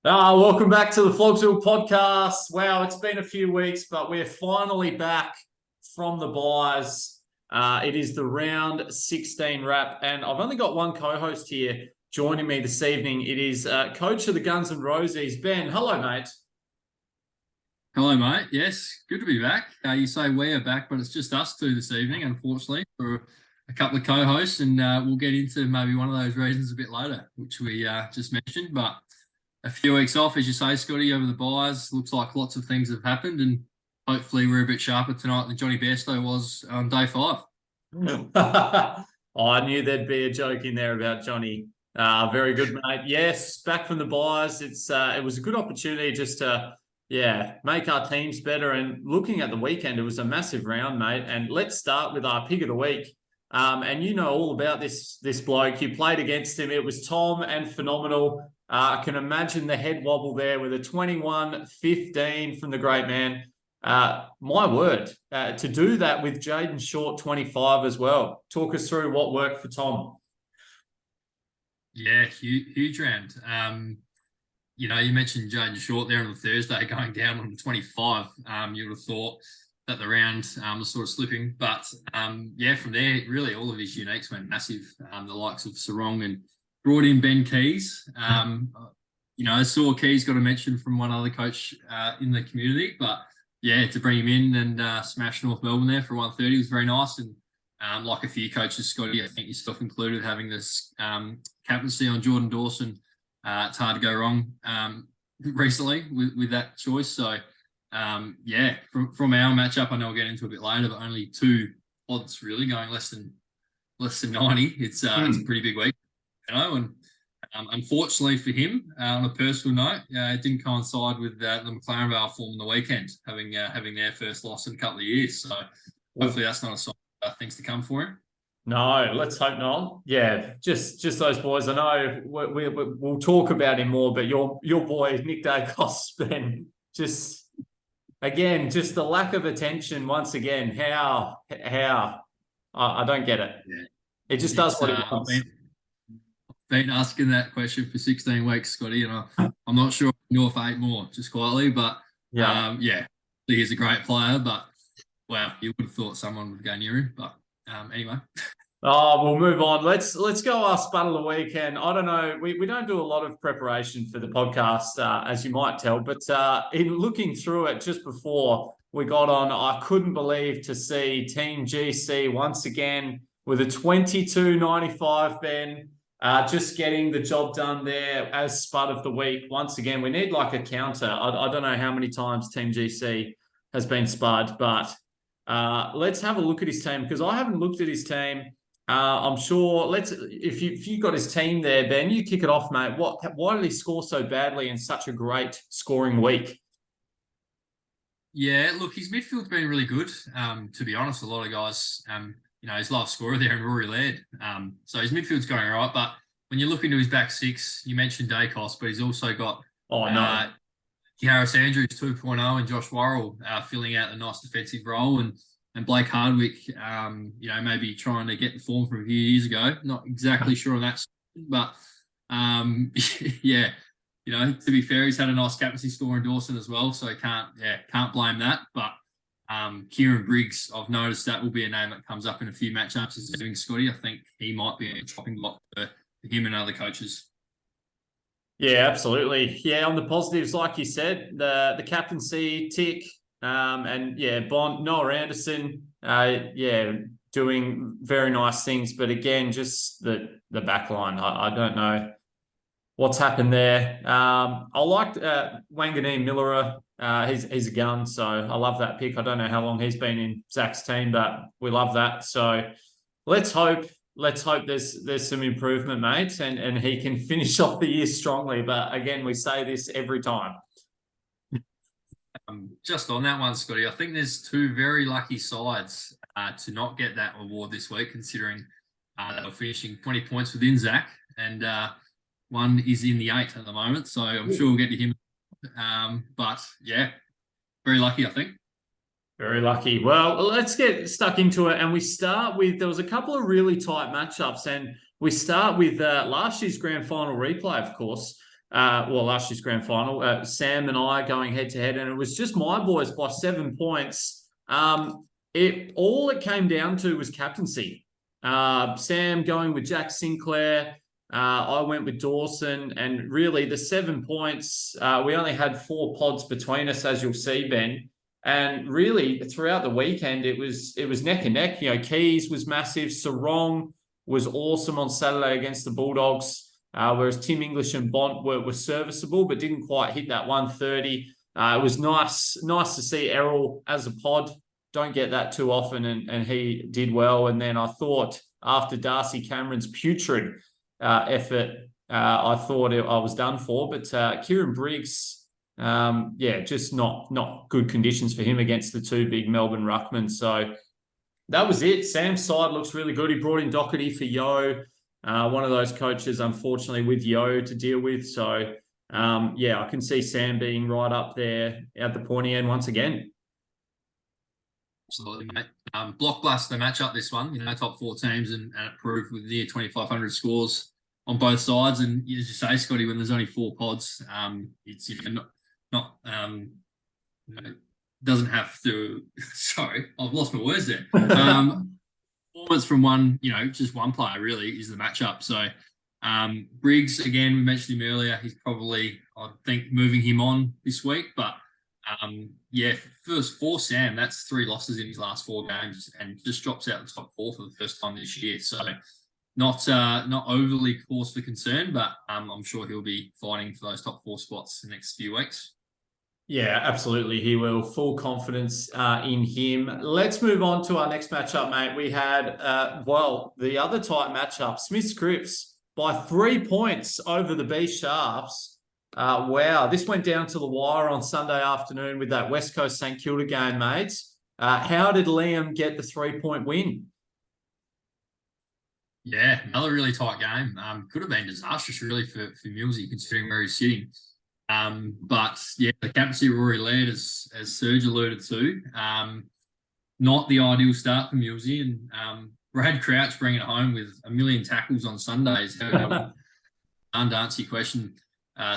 Welcome back to the Flogsville podcast. Wow, it's been a few weeks, but we're finally back from the buys. It is the round 16 wrap, and I've only got one co-host here joining me this evening. It is coach of the Guns and Roses, Ben. Hello, mate. Hello, mate. Yes, good to be back. You say we are back, but it's just us two this evening, unfortunately, for a couple of co-hosts, and we'll get into maybe one of those reasons a bit later, which we just mentioned. But a few weeks off, as you say, Scotty, over the buys. Looks like lots of things have happened, and hopefully we're a bit sharper tonight than Johnny Bairstow was on day 5. I knew there'd be a joke in there about Johnny. Very good, mate. Yes, back from the buys. It was a good opportunity just to make our teams better. And looking at the weekend, it was a massive round, mate. And let's start with our pick of the week. And you know all about this bloke. You played against him. It was Tom and phenomenal. I can imagine the head wobble there with a 21-15 from the great man. My word, to do that with Jaden Short 25 as well. Talk us through what worked for Tom. Yeah, huge round. You mentioned Jaden Short there on the Thursday going down on the 25. You would have thought that the round was sort of slipping. But, from there, really all of his uniques went massive. The likes of Sarong and brought in Ben Keys. I saw Keys got a mention from one other coach in the community. But, to bring him in and smash North Melbourne there for 130 was very nice. And like a few coaches, Scotty, I think yourself included, having this captaincy on Jordan Dawson, it's hard to go wrong recently with that choice. So, from our matchup, I know we'll get into a bit later, but only 2 odds really going less than 90. It's a pretty big week, and unfortunately for him, on a personal note, it didn't coincide with the McLaren Vale form on the weekend, having their first loss in a couple of years. So hopefully that's not a sign of things to come for him. No, let's hope not. Yeah, just those boys. I know we'll talk about him more, but your boy Nick Dacos, Ben, just the lack of attention once again. How I don't get it. Yeah. It just does what it wants. Been asking that question for 16 weeks, Scotty, and I'm not sure I can go for 8 more, just quietly. But he's a great player. But wow, you would have thought someone would go near him. But anyway. We'll move on. Let's go our spud of the week. And I don't know, we don't do a lot of preparation for the podcast, as you might tell. But in looking through it just before we got on, I couldn't believe to see Team GC once again with a 22.95, Ben. Just getting the job done there as spud of the week. Once again, we need like a counter. I don't know how many times Team GC has been spud, but let's have a look at his team, because I haven't looked at his team. I'm sure. If you got his team there, Ben, you kick it off, mate. Why did he score so badly in such a great scoring week? Yeah, look, his midfield's been really good. To be honest, a lot of guys, his last scorer there in Rory Laird. So his midfield's going all right. But when you look into his back 6, you mentioned Dacos, but he's also got Harris Andrews 2.0 and Josh Worrell filling out a nice defensive role, and Blake Hardwick, maybe trying to get the form from a few years ago. Not exactly sure on that, but to be fair, he's had a nice captaincy score in Dawson as well, so can't blame that. But Kieran Briggs, I've noticed that will be a name that comes up in a few matchups as doing Scotty. I think he might be a chopping block for him and other coaches. Yeah, absolutely. Yeah, on the positives, like you said, the captaincy tick, Bond, Noah Anderson, doing very nice things. But again, just the back line, I don't know what's happened there. I liked Wanganeen Millera. He's a gun, so I love that pick. I don't know how long he's been in Zach's team, but we love that. So let's hope there's some improvement, mate, and he can finish off the year strongly. But again, we say this every time. Just on that one, Scotty, I think there's 2 very lucky sides to not get that award this week, considering they were finishing 20 points within Zach, and one is in the 8 at the moment. So I'm sure we'll get to him. But very lucky, I think. Very lucky. Well, let's get stuck into it. And we start with, there was a couple of really tight matchups. And we start with last year's grand final replay, of course. last year's grand final. Sam and I going head to head, and it was just my boys by 7 points. All it came down to was captaincy. Sam going with Jack Sinclair. I went with Dawson, and really the 7 points, we only had 4 pods between us, as you'll see, Ben. And really throughout the weekend, it was neck and neck. You know, Keys was massive. Sarong was awesome on Saturday against the Bulldogs, whereas Tim English and Bont were serviceable, but didn't quite hit that 130. It was nice to see Errol as a pod. Don't get that too often, and he did well. And then I thought after Darcy Cameron's putrid effort, I thought I was done for. But Kieran Briggs, just not good conditions for him against the 2 big Melbourne ruckmen. So that was it. Sam's side looks really good. He brought in Doherty for Yo, one of those coaches, unfortunately, with Yo to deal with. So, I can see Sam being right up there at the pointy end once again. Absolutely, mate. Blockbuster matchup, this one. You know, top 4 teams and it proved with near 2,500 scores on both sides. And as you say, Scotty, when there's only 4 pods, it's doesn't have to. Sorry, I've lost my words there. Performance from just one player really is the matchup. So Briggs, again, we mentioned him earlier. He's probably, I think, moving him on this week, but. First for Sam, that's 3 losses in his last 4 games and just drops out the top 4 for the first time this year. So not overly cause for concern, but I'm sure he'll be fighting for those top 4 spots the next few weeks. Yeah, absolutely. He will. Full confidence in him. Let's move on to our next matchup, mate. We had, the other tight matchup, Smith Scripps by 3 points over the B Sharps. Wow, this went down to the wire on Sunday afternoon with that West Coast St Kilda game, mates. How did Liam get the 3-point win? Yeah, another really tight game. Could have been disastrous, really, for Millsy, considering where he's sitting. But yeah, the captaincy Rory Laird, as Serge alluded to, not the ideal start for Millsy, and Brad Crouch bringing it home with 1 million tackles on Sundays. To answer your question,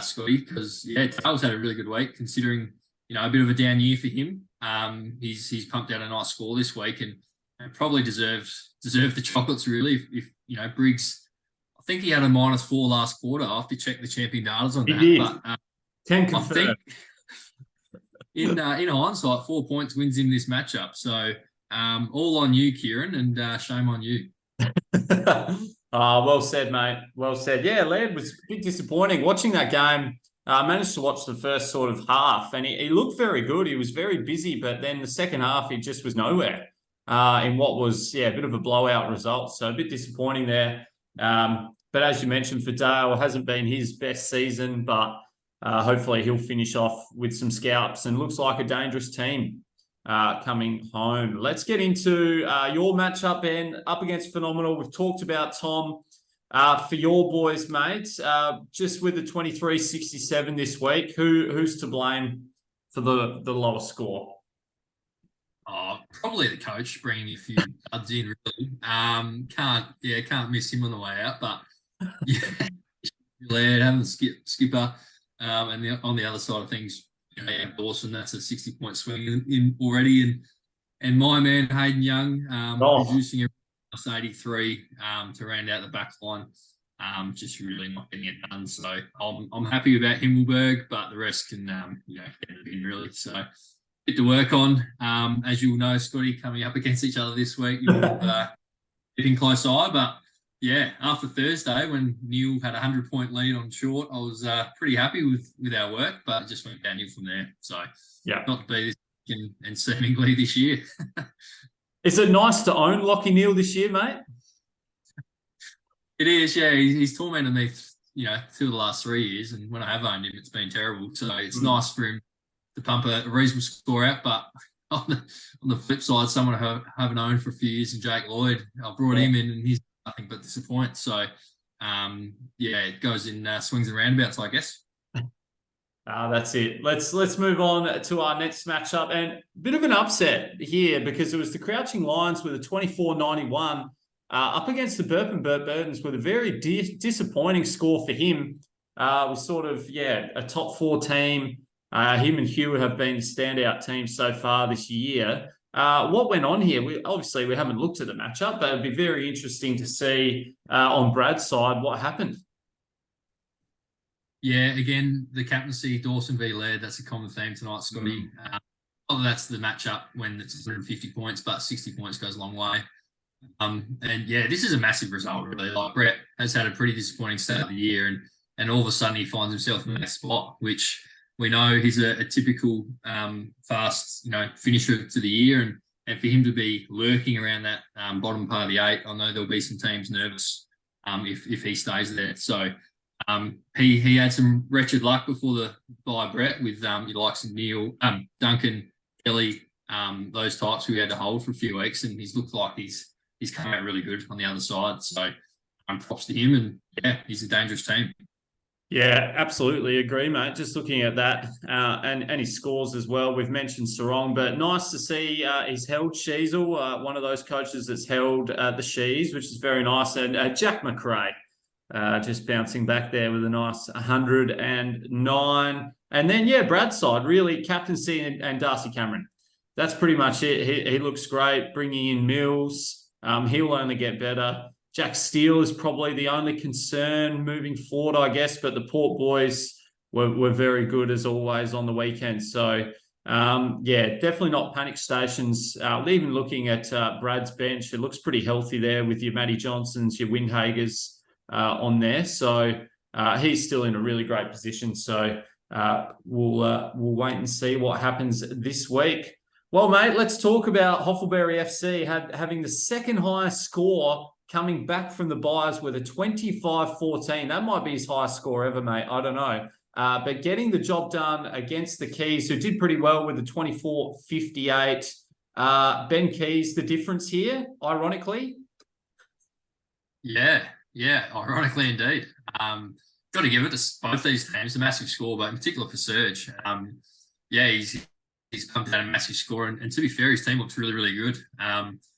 Scotty, because Tails had a really good week considering a bit of a down year for him. He's pumped out a nice score this week and probably deserved the chocolates really. If Briggs, I think he had a -4 last quarter. I have to check the champion data on that. Did. But 10 I think in hindsight, 4 points wins him this matchup. So all on you, Kieran, and shame on you. Well said, mate. Well said. Yeah, Laird was a bit disappointing. Watching that game, I managed to watch the first sort of half, and he looked very good. He was very busy, but then the second half, he just was nowhere in what was, a bit of a blowout result. So a bit disappointing there. But as you mentioned, for Dale, it hasn't been his best season, but hopefully he'll finish off with some scalps and looks like a dangerous team coming home. Let's get into your matchup, Ben, up against Phenomenal. We've talked about Tom. For your boys, mates, just with the 23-67 this week, who's to blame for the lower score? Probably the coach bringing a few duds in, really. Can't miss him on the way out, but Laird having the skipper, and on the other side of things, Dawson, that's a 60-point swing in already, and my man Hayden Young reducing a 83 to round out the back line, just really not getting it done. So I'm happy about Himmelberg, but the rest can get it in really. So bit to work on. As you'll know, Scotty, coming up against each other this week, you're keeping close eye, but. Yeah, after Thursday when Neil had a 100-point lead on short, I was pretty happy with our work, but it just went downhill from there. So, not to be this and seemingly this year. Is it nice to own Lockie Neal this year, mate? It is, yeah. He's tormented me, 2 of the last 3 years, and when I have owned him, it's been terrible. So it's nice for him to pump a reasonable score out, but on the flip side, someone I haven't owned for a few years, and Jake Lloyd, I brought him in, and he's nothing but disappoint. So, it goes in swings and roundabouts, I guess. That's it. Let's move on to our next matchup, and a bit of an upset here because it was the Crouching Lions with a 24-91 up against the Burt Burdens with a very disappointing score for him. We sort of, a top 4 team. Him and Hewitt have been standout teams so far this year. What went on here? We haven't looked at the matchup, but it'd be very interesting to see on Brad's side what happened. Yeah, again, the captaincy, Dawson v. Laird, that's a common theme tonight, Scotty. That's the matchup when it's 150 points, but 60 points goes a long way. And yeah, this is a massive result, really. Like, Brett has had a pretty disappointing start of the year, and all of a sudden he finds himself in that spot, which we know he's a typical fast, finisher to the year, and for him to be lurking around that bottom part of the 8, I know there'll be some teams nervous if he stays there. So he had some wretched luck before the bye, Brett, with your likes of Neil, Duncan, Kelly, those types who he had to hold for a few weeks, and he's looked like he's come out really good on the other side. So props to him, and yeah, he's a dangerous team. Yeah, absolutely agree, mate. Just looking at that and his scores as well. We've mentioned Sarong, but nice to see he's held Sheasel, one of those coaches that's held the Shees, which is very nice. And Jack McRae just bouncing back there with a nice 109. And then, Brad's side, really, captaincy and Darcy Cameron. That's pretty much it. He looks great, bringing in Mills. He'll only get better. Jack Steele is probably the only concern moving forward, I guess, but the Port boys were very good as always on the weekend. So, definitely not panic stations. Even looking at Brad's bench, it looks pretty healthy there with your Matty Johnsons, your Windhagers on there. So he's still in a really great position. So we'll wait and see what happens this week. Well, mate, let's talk about Hoffleberry FC having the second highest score coming back from the buys with a 25-14. That might be his highest score ever, mate. I don't know. But getting the job done against the Keys, who did pretty well with the 24-58. Ben Keys, the difference here, ironically. Yeah, ironically indeed. Got to give it to both these teams, a massive score, but in particular for Serge. He's pumped out a massive score, and to be fair, his team looks really, really good.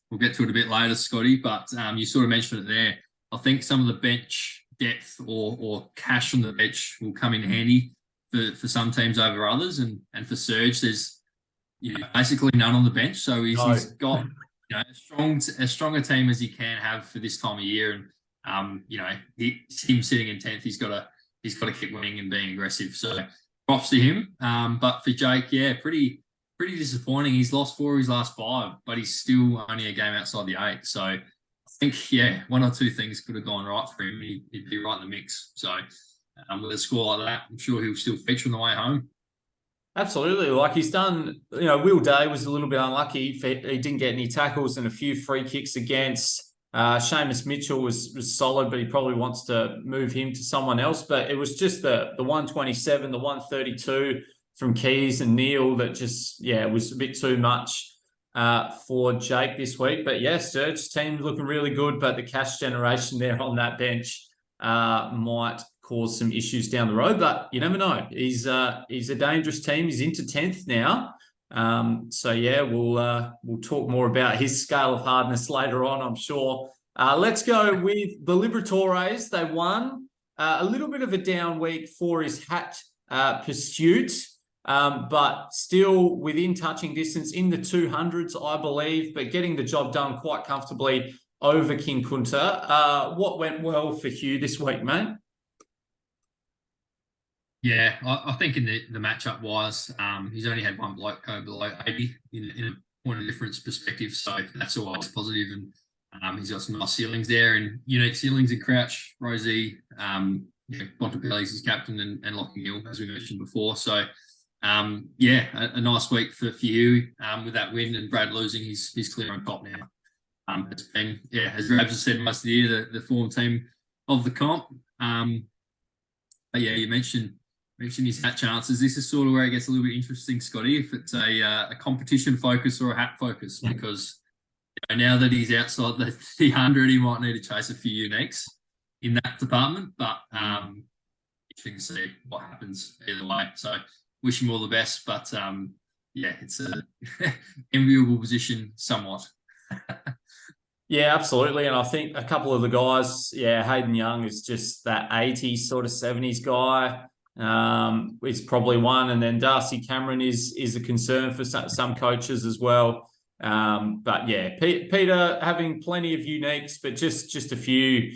We'll get to it a bit later, Scotty, but you sort of mentioned it there. I think some of the bench depth or cash on the bench will come in handy for some teams over others, and for Serge, there's basically none on the bench, so he's got as strong a team as he can have for this time of year, and him sitting in 10th, he's got to keep winning and being aggressive. So props to him. But for Jake, pretty disappointing. He's lost 4 of his last 5, but he's still only a game outside the 8. So I think, one or two things could have gone right for him. He'd be right in the mix. So with a score like that, I'm sure he'll still feature on the way home. Absolutely. Like he's done, Will Day was a little bit unlucky. He didn't get any tackles and a few free kicks against. Seamus Mitchell was solid, but he probably wants to move him to someone else. But it was just the 127, the 132 from Keys and Neil that just, was a bit too much for Jake this week. But Serge's team looking really good, but the cash generation there on that bench might cause some issues down the road. But you never know. He's a dangerous team. He's into 10th now. We'll talk more about his scale of hardness later on, I'm sure. Let's go with the Liberatores. They won a little bit of a down week for his hat pursuit, but still within touching distance in the 200s, I believe, but getting the job done quite comfortably over King Kunta. What went well for Hugh this week, mate? Yeah, I think in the matchup wise, he's only had one bloke go below 80 in a point of difference perspective, so that's always positive. And he's got some nice ceilings there, and unique ceilings in Crouch, Rosie, Bontempelli's his captain, and Lockie Hill, as we mentioned before. So, a nice week for you with that win, and Brad losing, he's clear on top now. It's been, as Rabs has said most of the year, the form team of the comp. You mentioned his hat chances. This is sort of where it gets a little bit interesting, Scotty, if it's a competition focus or a hat focus, because now that he's outside the 100, he might need to chase a few uniques in that department. But you can see what happens either way. So wish him all the best. But it's an enviable position somewhat. Yeah, absolutely. And I think a couple of the guys, Hayden Young is just that 80s sort of 70s guy. Is probably one. And then Darcy Cameron is a concern for some coaches as well. But yeah, Peter having plenty of uniques, but just a few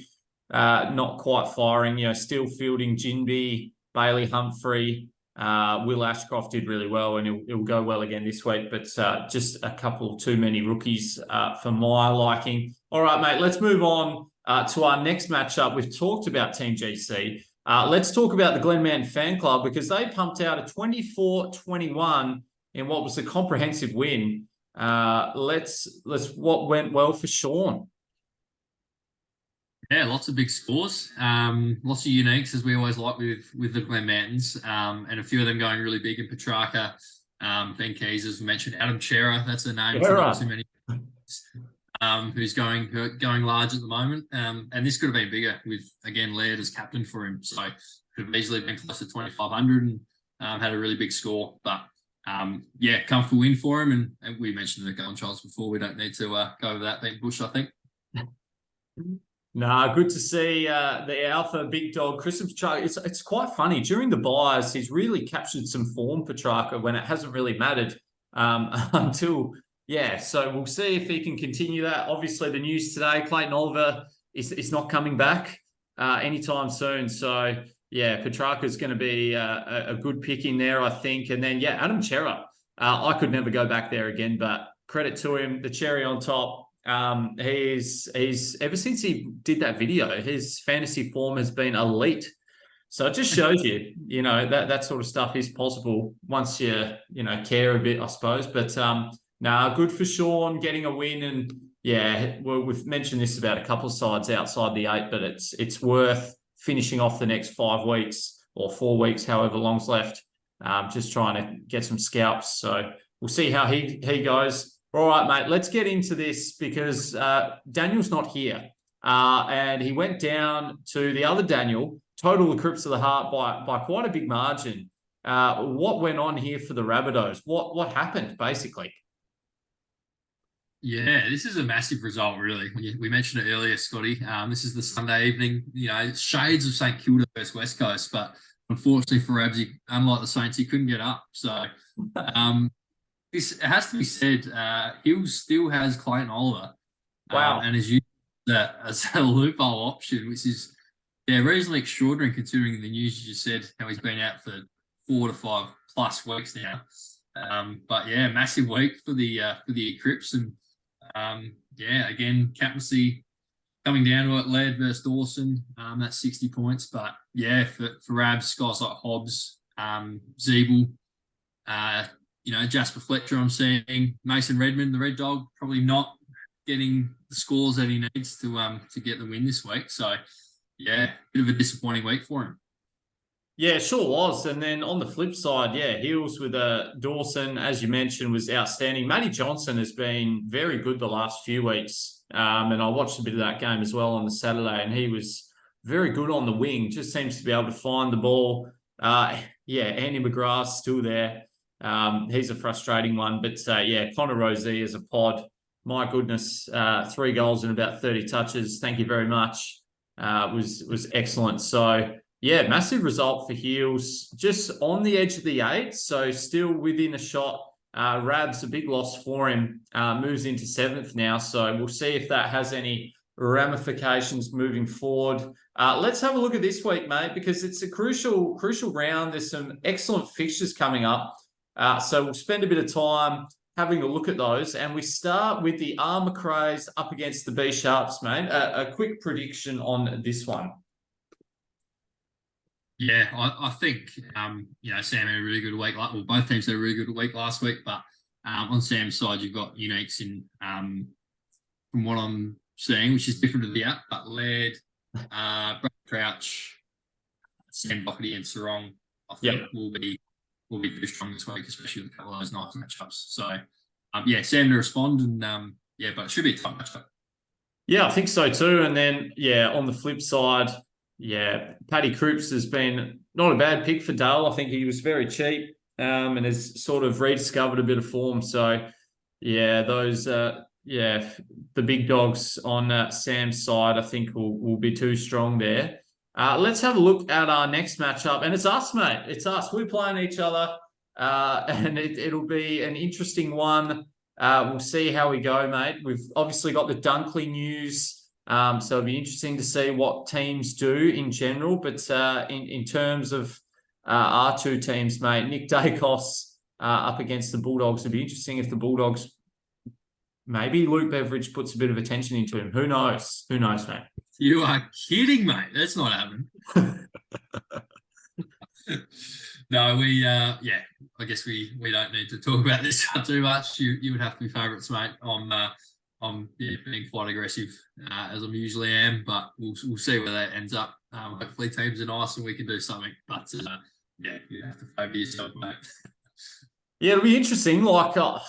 not quite firing, still fielding Jinby, Bailey Humphrey. Will Ashcroft did really well, and he'll go well again this week. But just a couple too many rookies for my liking. All right, mate. Let's move on to our next matchup. We've talked about Team GC. Let's talk about the Glenman Fan Club because they pumped out a 24-21 in what was a comprehensive win. What went well for Sean? Yeah, lots of big scores, lots of uniques as we always like with the Glen Mountains, and a few of them going really big in Petrarca. Ben Keys, as we mentioned, Adam Chera, that's a name not too many. Who's going large at the moment, and this could have been bigger with again Laird as captain for him, so could have easily been close to 2,500 and had a really big score. But comfortable win for him, and we mentioned the Golden Trials before. We don't need to go over that. Being Bush, I think. No, good to see the alpha big dog, Christopher Petrarca. It's quite funny. During the buys, he's really captured some form, Petrarca, when it hasn't really mattered until, so we'll see if he can continue that. Obviously, the news today, Clayton Oliver is not coming back anytime soon. So, Petrarca is going to be a good pick in there, I think. And then, Adam Chera. I could never go back there again, but credit to him, the cherry on top. He's ever since he did that video, his fantasy form has been elite. So it just shows you, that sort of stuff is possible once you care a bit, I suppose. But good for Sean getting a win. And we've mentioned this about a couple of sides outside the 8, but it's worth finishing off the next 5 weeks or 4 weeks, however long's left. Just trying to get some scalps. So we'll see how he goes. All right, mate, let's get into this because Daniel's not here. And he went down to the other Daniel, total eclipse of the heart by quite a big margin. What went on here for the Rabbitohs? What happened, basically? Yeah, this is a massive result, really. We mentioned it earlier, Scotty. This is the Sunday evening, shades of St Kilda versus West Coast, but unfortunately for Rabs, unlike the Saints, he couldn't get up. So it has to be said, Hills still has Clayton Oliver. Wow. And has used that as a loophole option, which is reasonably extraordinary considering the news you just said, how he's been out for 4 to 5 plus weeks now. But massive week for the Eclipse. And again, captaincy coming down to it, Laird versus Dawson. That's 60 points. But for Rabs, guys like Hobbs, Zeeble, Jasper Fletcher, I'm seeing Mason Redmond, the Red Dog, probably not getting the scores that he needs to get the win this week. So, bit of a disappointing week for him. Yeah, sure was. And then on the flip side, Heels with Dawson, as you mentioned, was outstanding. Matty Johnson has been very good the last few weeks. And I watched a bit of that game as well on the Saturday, and he was very good on the wing, just seems to be able to find the ball. Andy McGrath's still there. He's a frustrating one, but Connor Rosey as a pod, my goodness, 3 goals in about 30 touches. Thank you very much. Was excellent. So massive result for Heels, just on the edge of the 8, so still within a shot. Rabs, a big loss for him, moves into 7th now. So we'll see if that has any ramifications moving forward. Let's have a look at this week, mate, because it's a crucial round. There's some excellent fixtures coming up. So we'll spend a bit of time having a look at those. And we start with the R. McRae's up against the B Sharps, mate. A quick prediction on this one. Yeah, I think, Sam had a really good week. Well, both teams had a really good week last week, but on Sam's side, you've got uniques in, from what I'm seeing, which is different to the app, but Laird, Brad Crouch, Sam Doherty and Sarong, I think will be pretty strong this week, especially with a couple of those nice matchups. So, Sam to respond, and but it should be a tough matchup. Yeah, I think so too. And then, on the flip side, Paddy Croops has been not a bad pick for Dale. I think he was very cheap and has sort of rediscovered a bit of form. So, those the big dogs on Sam's side, I think will be too strong there. Let's have a look at our next matchup, and it's us, mate. It's us. We're playing each other, and it'll be an interesting one. We'll see how we go, mate. We've obviously got the Dunkley news, so it'll be interesting to see what teams do in general. But in terms of our two teams, mate, Nick Dacos up against the Bulldogs. It'll be interesting if the Bulldogs, maybe Luke Beveridge puts a bit of attention into him. Who knows? Who knows, mate? You are kidding, mate. That's not happening. No, I guess we don't need to talk about this too much. You would have to be favourites, mate. I'm being quite aggressive as I usually am, but we'll see where that ends up. Hopefully teams are nice and we can do something. But you have to favour yourself, mate. Yeah, it'll be interesting. Sheldrick,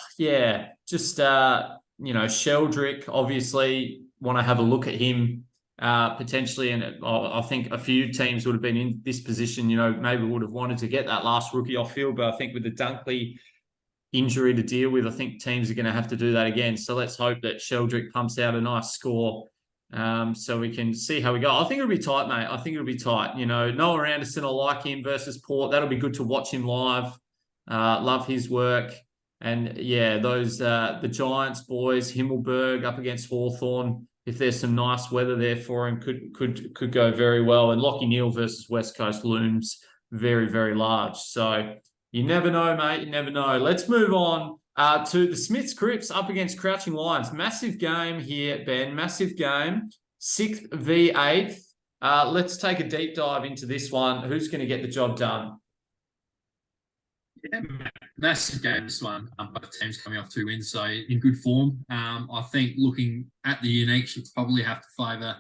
obviously want to have a look at him potentially, and I think a few teams would have been in this position. Maybe would have wanted to get that last rookie off field, but I think with the Dunkley injury to deal with, I think teams are going to have to do that again. So let's hope that Sheldrick pumps out a nice score, so we can see how we go. I think it'll be tight, mate. I think it'll be tight. Noah Anderson, I like him versus Port. That'll be good to watch him live. Love his work. And those the Giants boys, Himmelberg up against Hawthorn. If there's some nice weather there for him, could go very well. And Lockie Neal versus West Coast looms very, very large. So you never know, mate. You never know. Let's move on to the Smiths Crips up against Crouching Lions. Massive game here, Ben. Massive game. 6th v 8th. Let's take a deep dive into this one. Who's going to get the job done? Yeah, massive game this one. Both teams coming off 2 wins, so in good form. I think looking at the uniques, you probably have to favour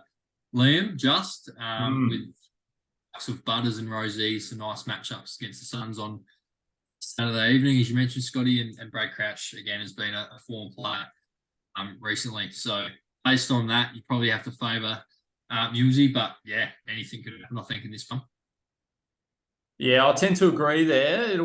Liam just with of Butters and Rosie, some nice matchups against the Suns on Saturday evening, as you mentioned, Scotty, and Brad Crouch again has been a form player recently. So based on that, you probably have to favour Mulesy, but anything could happen, I think, in this one. Yeah, I tend to agree there.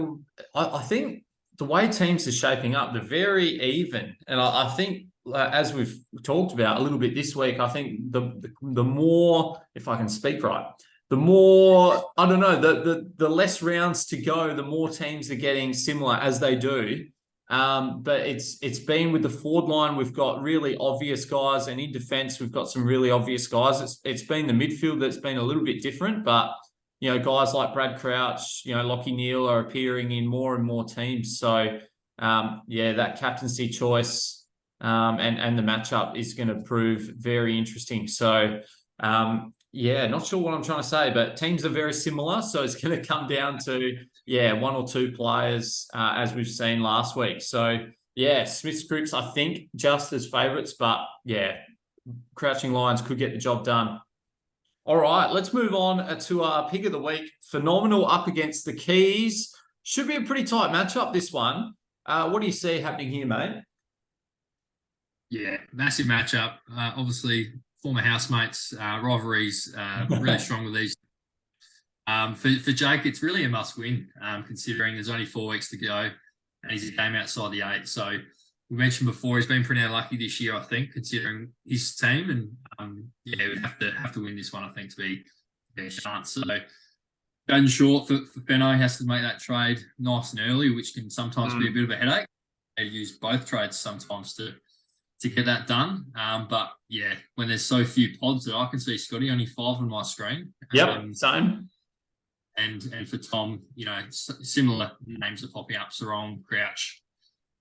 I think the way teams are shaping up, they're very even. And I think, as we've talked about a little bit this week, I think the more, if I can speak right, the more, I don't know, the less rounds to go, the more teams are getting similar as they do. But it's been with the forward line, we've got really obvious guys, and in defence, we've got some really obvious guys. It's been the midfield that's been a little bit different, but guys like Brad Crouch, Lockie Neal are appearing in more and more teams. So, that captaincy choice and the matchup is going to prove very interesting. So, not sure what I'm trying to say, but teams are very similar. So it's going to come down to, 1 or 2 players, as we've seen last week. So, Smith's Groups, I think, just as favourites, but, Crouching Lions could get the job done. All right, let's move on to our pick of the week. Phenomenal up against the Keys. Should be a pretty tight matchup, this one. What do you see happening here, mate? Yeah, massive matchup. Obviously, former housemates, rivalries, really strong with these. For Jake, it's really a must-win, considering there's only 4 weeks to go, and he's a game outside the 8. So we mentioned before, he's been pretty unlucky this year, I think, considering his team. And we have to win this one, I think, to be a chance. So going short for Benno, he has to make that trade nice and early, which can sometimes be a bit of a headache. They use both trades sometimes to get that done. But when there's so few pods that I can see, Scotty, only 5 on my screen. Yep, same. And for Tom, similar names are popping up: Sarong, Crouch,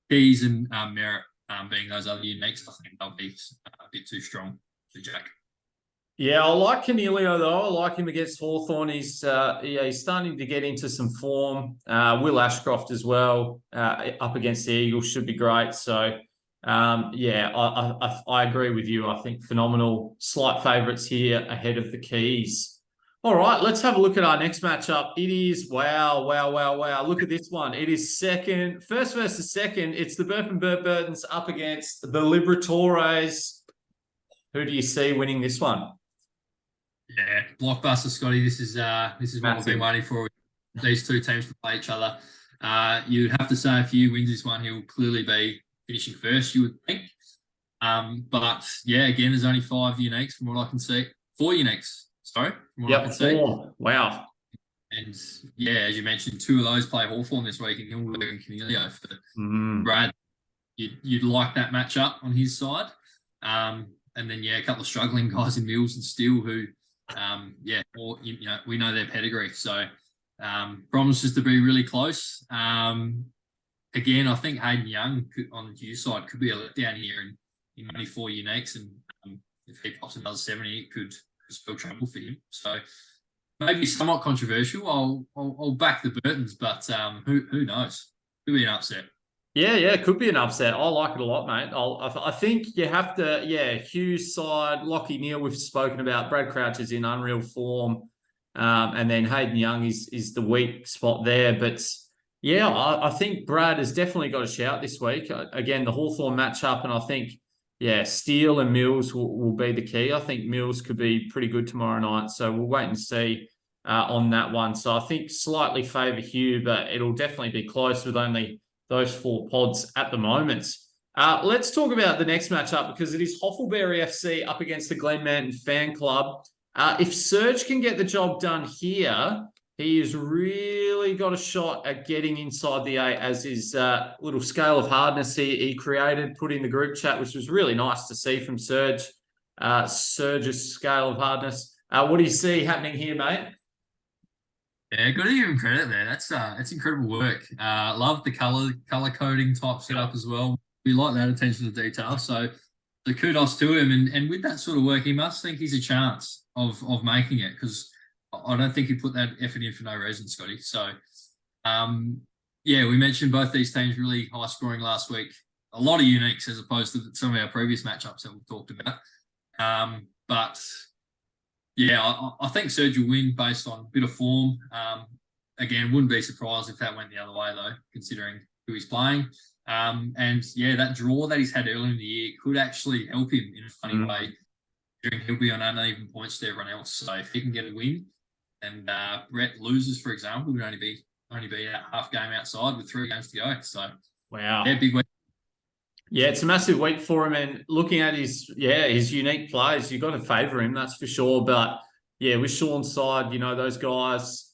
Keys, and Merritt being those other uniques. I think they'll be a bit too strong for Jack. Yeah, I like Cornelio though. I like him against Hawthorn. He's starting to get into some form. Will Ashcroft as well up against the Eagles should be great. So I agree with you. I think phenomenal. Slight favourites here ahead of the Keys. All right, let's have a look at our next matchup. It is, wow. Look at this one. It is first versus second. It's the Burtons up against the Liberatores. Who do you see winning this one? Yeah, blockbuster, Scotty. This is what we've been waiting for. These two teams to play each other. You'd have to say if you wins this one, he'll clearly be finishing first, you would think. But yeah, again, there's only 5 uniques from what I can see. 4 uniques, sorry, from what I can see. 4. Wow. And yeah, as you mentioned, 2 of those play Hawthorn this week in Hillenberg and Cornelio. For Brad, you'd like that matchup on his side. And then, yeah, a couple of struggling guys in Mills and Steele who, we know their pedigree. So promises to be really close. Again, I think Hayden Young on Hughes' side could be a letdown here in only 4 uniques. And if he pops another 70, it could spell trouble for him. So maybe somewhat controversial. I'll back the Burtons, but who knows? Could be an upset. Yeah, it could be an upset. I like it a lot, mate. I think you have to, Hughes' side, Lockie Neal, we've spoken about. Brad Crouch is in unreal form. And then Hayden Young is the weak spot there. But yeah, I think Brad has definitely got a shout this week. Again, the Hawthorn matchup, and I think, Steele and Mills will be the key. I think Mills could be pretty good tomorrow night. So we'll wait and see on that one. So I think slightly favour Hugh, but it'll definitely be close with only those 4 pods at the moment. Let's talk about the next matchup because it is Hoffleberry FC up against the Glen Manton Fan Club. If Serge can get the job done here, he has really got a shot at getting inside the 8 as his little scale of hardness he created, put in the group chat, which was really nice to see from Serge. Serge's scale of hardness. What do you see happening here, mate? Yeah, got to give him credit there. That's incredible work. Love the color coding type setup as well. We like that attention to detail. So the kudos to him. And with that sort of work, he must think he's a chance of making it because I don't think he put that effort in for no reason, Scotty. So, we mentioned both these teams really high scoring last week. A lot of uniques as opposed to some of our previous matchups that we've talked about. But yeah, I think Serge will win based on a bit of form. Again, wouldn't be surprised if that went the other way, though, considering who he's playing. That draw that he's had earlier in the year could actually help him in a funny way. He'll be on uneven points to everyone else. So if he can get a win and Brett loses, for example, would only be a half game outside with 3 games to go. So, wow. Yeah, big week. Yeah, it's a massive week for him. And looking at his unique plays, you've got to favour him, that's for sure. But yeah, with Sean's side, those guys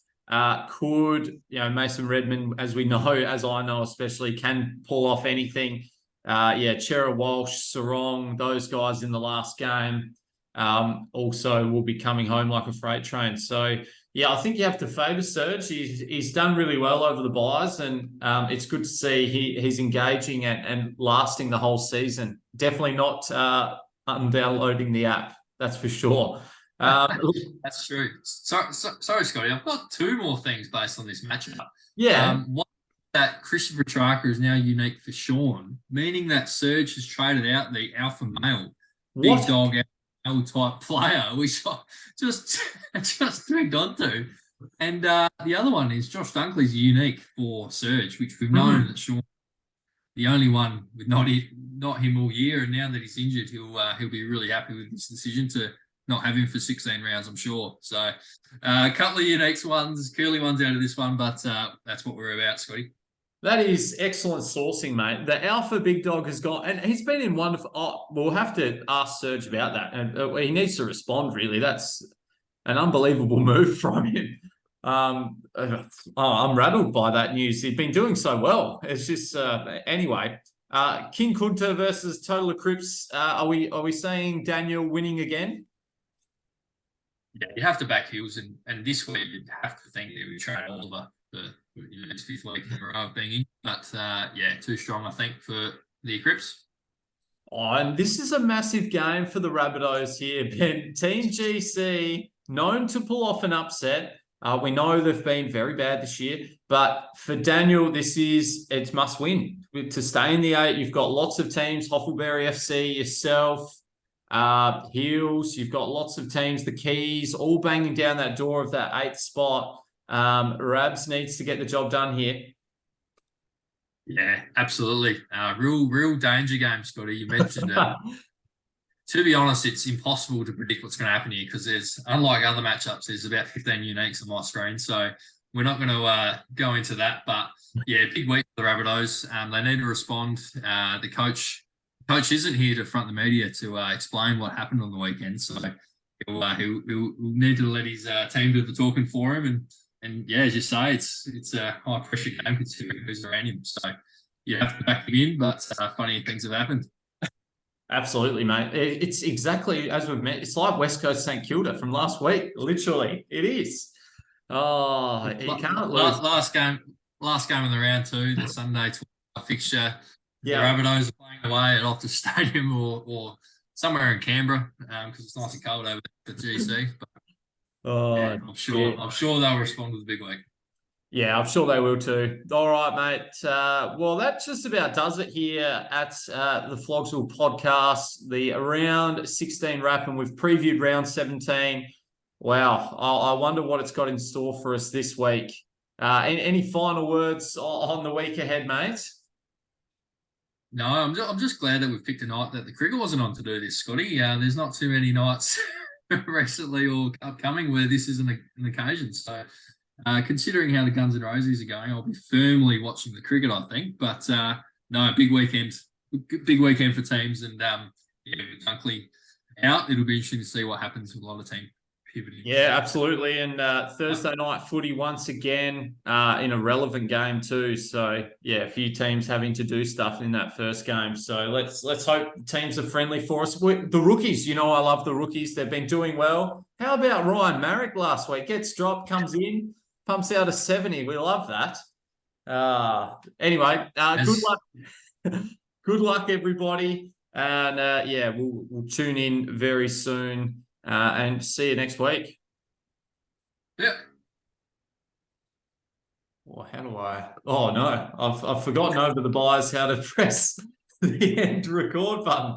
could, Mason Redmond, as we know, as I know especially, can pull off anything. Chera Walsh, Sarong, those guys in the last game also will be coming home like a freight train. So, yeah, I think you have to favour Serge. He's done really well over the buys, and it's good to see he's engaging and lasting the whole season. Definitely not undownloading the app, that's for sure. That's true. Sorry, Scotty. I've got 2 more things based on this matchup. Yeah. One, that Christian Petrarca is now unique for Sean, meaning that Serge has traded out the alpha male, big dog type player, which I just dragged onto. And the other one is Josh Dunkley's unique for Serge, which we've known that Sean, the only one with not him all year, and now that he's injured, he'll be really happy with this decision to not have him for 16 rounds, I'm sure. So a couple of unique ones, curly ones out of this one, but that's what we're about, Scotty. That is excellent sourcing, mate. The alpha big dog has got, and he's been in wonderful. We'll have to ask Serge about that, and he needs to respond. Really, that's an unbelievable move from him. I'm rattled by that news. He's been doing so well. It's just anyway. King Kunta versus Total Eclipse. Are we saying Daniel winning again? Yeah, you have to back Hills, and this week you'd have to think that we trade Oliver for his 5th week in a row of being in. But too strong, I think, for the Eclipse. Oh, and this is a massive game for the Rabbitohs here, Ben. Team GC, known to pull off an upset. We know they've been very bad this year, but for Daniel, it's must win. To stay in the 8, you've got lots of teams, Hoffleberry FC, yourself, Hills, you've got lots of teams, the Keys, all banging down that door of that 8th spot. Rabs needs to get the job done here. Yeah, absolutely. Real danger game, Scotty. You mentioned it. To be honest, it's impossible to predict what's going to happen here because there's, unlike other matchups, there's about 15 uniques on my screen. So we're not going to go into that. But yeah, big week for the Rabbitohs. They need to respond. The coach Coach isn't here to front the media to explain what happened on the weekend, so he'll need to let his team do the talking for him. And yeah, as you say, it's a high pressure game considering who's around him. So you have to back him in, but funny things have happened. Absolutely, mate. It's exactly as we've met. It's like West Coast St Kilda from last week. Literally, it is. Oh, you can't lose. Last game in the round 2, the Sunday fixture. Yeah. The Rabbitohs are playing away at Optus Stadium or somewhere in Canberra because it's nice and cold over there at GC. But yeah, I'm sure they'll respond with a big week. Yeah, I'm sure they will too. All right, mate. Well, that just about does it here at the Flogsville podcast, the round 16 wrap, and we've previewed round 17. Wow, I wonder what it's got in store for us this week. Any final words on the week ahead, mate? No, I'm just glad that we've picked a night that the cricket wasn't on to do this, Scotty. There's not too many nights recently or upcoming where this isn't an occasion. So, considering how the Guns and Roses are going, I'll be firmly watching the cricket, I think. But no, big weekend for teams, and with Dunkley out, it'll be interesting to see what happens with a lot of teams. Yeah, absolutely. And Thursday night footy once again in a relevant game too. So yeah, a few teams having to do stuff in that first game. So let's hope teams are friendly for us. The rookies, I love the rookies. They've been doing well. How about Ryan Marrick last week? Gets dropped, comes in, pumps out a 70. We love that. Anyway, good luck. Good luck, everybody. And we'll tune in very soon. And see you next week. Yeah. Well, how do I? Oh no, I've forgotten over the buys how to press the end record button.